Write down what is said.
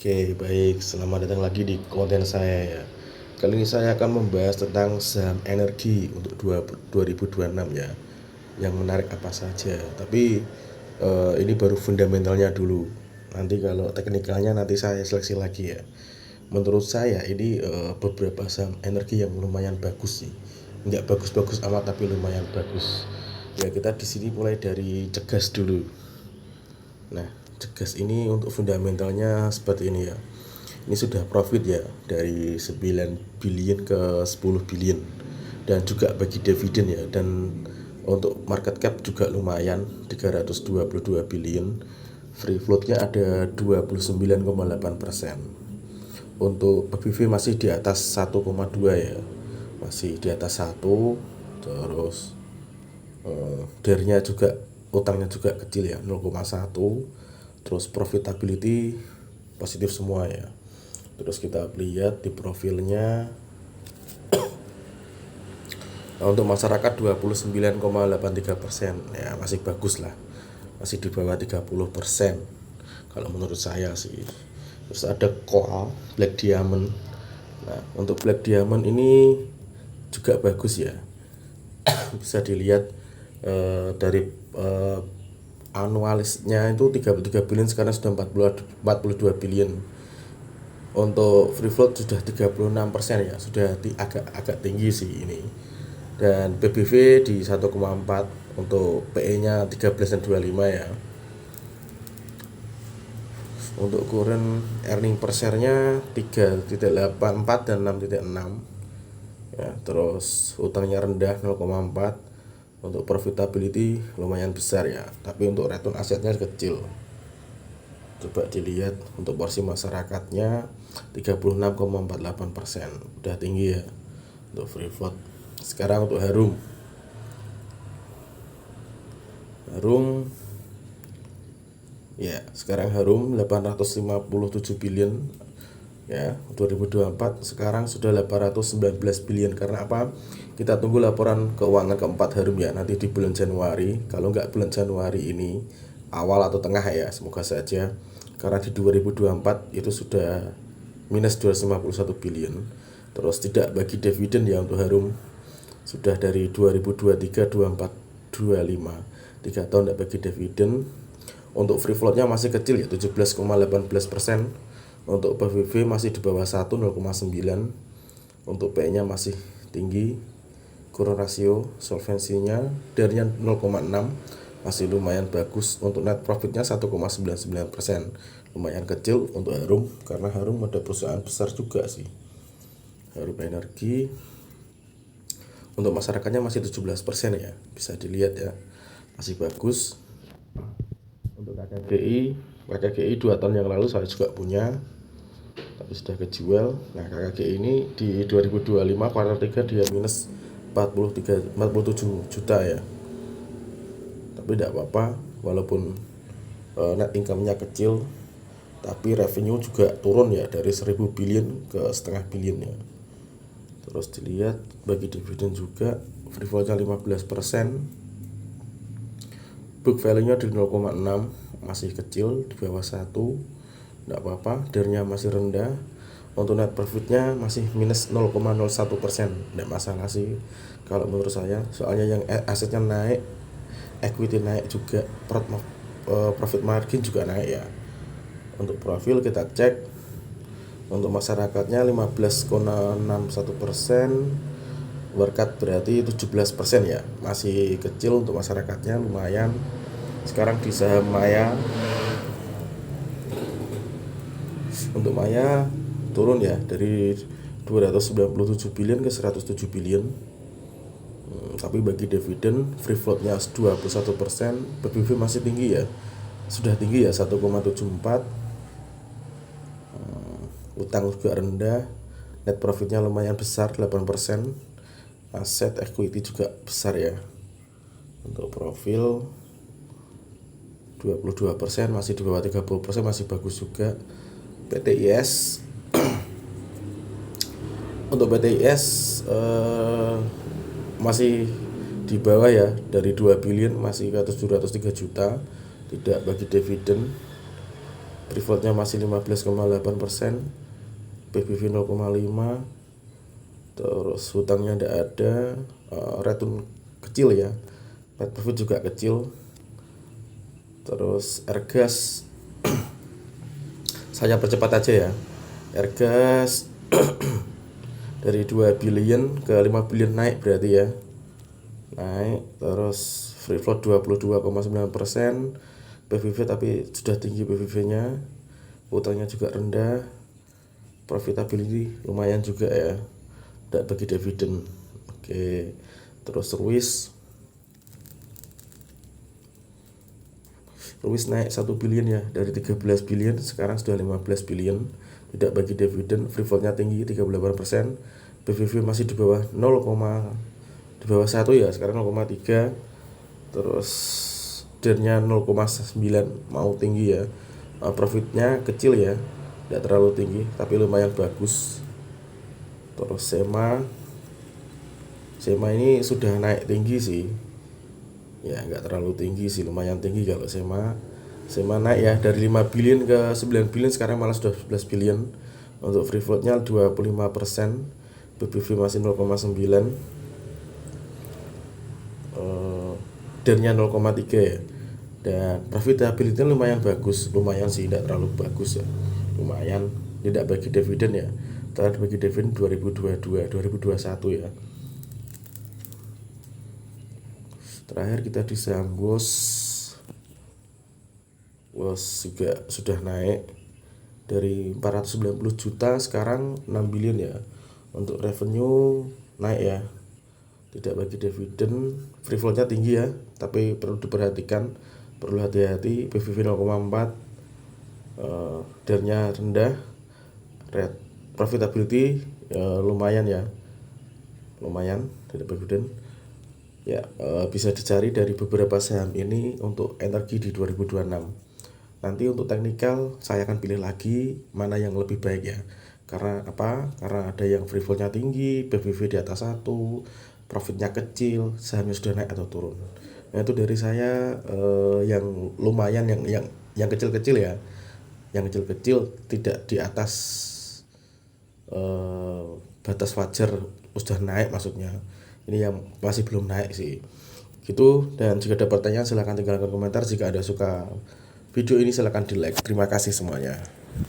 Oke, baik. Selamat datang lagi di konten saya ya. Kali ini saya akan membahas tentang saham energi untuk 2026 ya. Yang menarik apa saja. Tapi ini baru fundamentalnya dulu. Nanti kalau teknikalnya nanti saya seleksi lagi ya. Menurut saya ini beberapa saham energi yang lumayan bagus sih. Nggak bagus-bagus amat tapi lumayan bagus. Ya kita di sini mulai dari Cegas dulu. Nah, Cegas ini untuk fundamentalnya seperti ini ya. Ini sudah profit ya dari 9 billion ke 10 billion dan juga bagi dividen ya, dan untuk market cap juga lumayan 322 billion. Free floatnya ada 29,8%. Untuk PBV masih di atas 1,2 ya. Masih di atas 1. Terus DER-nya juga, utangnya juga kecil ya, 0,1. Terus profitability positif semua ya. Terus kita lihat di profilnya, untuk masyarakat 29,83% ya, masih bagus lah, masih di bawah 30% kalau menurut saya sih. Terus ada Coal Black Diamond. Nah, untuk Black Diamond ini juga bagus ya. Bisa dilihat dari anualisnya itu 33 billion, sekarang sudah 42 billion. Untuk free float sudah 36% ya, sudah agak tinggi sih ini. Dan PBV di 1,4, untuk PE-nya 13,25 ya. Untuk current earning per share-nya 3,84 dan 6,6 ya. Terus utangnya rendah 0,4. Untuk profitability lumayan besar ya, tapi untuk return asetnya kecil. Coba dilihat untuk porsi masyarakatnya 36,48%, udah tinggi ya untuk free float. Sekarang untuk Harum ya, sekarang Harum 857 billion ya, 2024 sekarang sudah 819 billion. Karena apa? Kita tunggu laporan keuangan keempat Harum ya, nanti di bulan Januari. Kalau nggak bulan Januari ini, awal atau tengah ya, semoga saja. Karena di 2024 itu sudah minus 251 billion. Terus tidak bagi dividen ya untuk Harum, sudah dari 2023, 24, 25, 3 tahun tidak bagi dividen. Untuk free floatnya masih kecil ya, 17,18%. Untuk PBV masih di bawah 1, 0,9. Untuk PE nya masih tinggi. Current ratio solvensinya DER-nya 0,6, masih lumayan bagus. Untuk net profitnya 1,99%, lumayan kecil untuk Harum, karena Harum ada perusahaan besar juga sih, Harum Energi. Untuk masyarakatnya masih 17% ya, bisa dilihat ya, masih bagus. Untuk KKGI 2 tahun yang lalu saya juga punya, tapi sudah kejual. Nah, KKGI ini di 2025 kuartal 3 dia minus 47 juta ya. Tapi tidak apa-apa, walaupun net income-nya kecil, tapi revenue juga turun ya, dari 1000 billion ke setengah billion ya. Terus dilihat bagi dividen juga, free float-nya 15%, book value-nya di 0,6, masih kecil di bawah 1. Tidak apa-apa, DER-nya masih rendah. Untuk net profitnya masih minus 0,01%, tidak masalah sih kalau menurut saya. Soalnya yang asetnya naik, equity naik juga, profit margin juga naik ya. Untuk profil kita cek, untuk masyarakatnya 15,61%, workat berarti 17% ya, masih kecil untuk masyarakatnya, lumayan. Sekarang di saham Maya, untuk Maya turun ya, dari 297 billion ke 107 billion. Tapi bagi dividen, free floatnya 21%, PBV masih tinggi ya, sudah tinggi ya, 1,74. Utang juga rendah, net profitnya lumayan besar 8%, aset equity juga besar ya. Untuk profil 22%, masih di bawah 30%, masih bagus juga. PTIS untuk PTIS masih di bawah ya, dari 2 billion masih ke 703 juta, tidak bagi dividen. free floatnya masih 15,8%, PBV 0,5, terus hutangnya tidak ada, return kecil ya, net profit juga kecil. Terus Airgas saya percepat aja ya. Airgas dari 2 billion ke 5 billion naik berarti ya. Naik, terus free float 22,9%, PBV tapi sudah tinggi PBV-nya, hutangnya juga rendah, profitability lumayan juga ya, tidak bagi dividen. Oke, terus Ruis naik 1 billion ya, dari 13 billion sekarang sudah 15 billion, tidak bagi dividen, free floatnya tinggi 38%, PBV masih di bawah 0, di bawah 1 ya, sekarang 0,3, terus DER-nya 0,9, mau tinggi ya. Profitnya kecil ya, tidak terlalu tinggi tapi lumayan bagus. Terus Sema ini sudah naik tinggi sih ya, nggak terlalu tinggi sih, lumayan tinggi kalau Sema naik ya, dari 5 billion ke 9 billion, sekarang malah sudah 11 billion. Untuk free floatnya 25%, PBV masih 0,9, DER-nya 0,3 ya, dan profitability lumayan bagus, lumayan sih, tidak terlalu bagus ya, lumayan, tidak bagi dividen ya, terakhir bagi dividen 2021 ya. Terakhir kita di saham WOS juga sudah naik dari 490 juta sekarang 6 billion ya. Untuk revenue naik ya, tidak bagi dividen, free floatnya tinggi ya, tapi perlu diperhatikan, perlu hati-hati, PBV 0,4, DER-nya rendah, profitability lumayan ya, lumayan, tidak bagi dividen ya. Bisa dicari dari beberapa saham ini untuk energi di 2026. Nanti untuk teknikal saya akan pilih lagi mana yang lebih baik ya. Karena apa? Karena ada yang free floatnya tinggi, PBV di atas 1, profitnya kecil, sahamnya sudah naik atau turun. Nah itu dari saya, yang lumayan, yang kecil-kecil ya, yang kecil-kecil tidak di atas batas wajar sudah naik maksudnya. Ini yang masih belum naik sih gitu. Dan jika ada pertanyaan silahkan tinggalkan komentar. Jika ada suka video ini silahkan di like. Terima kasih semuanya.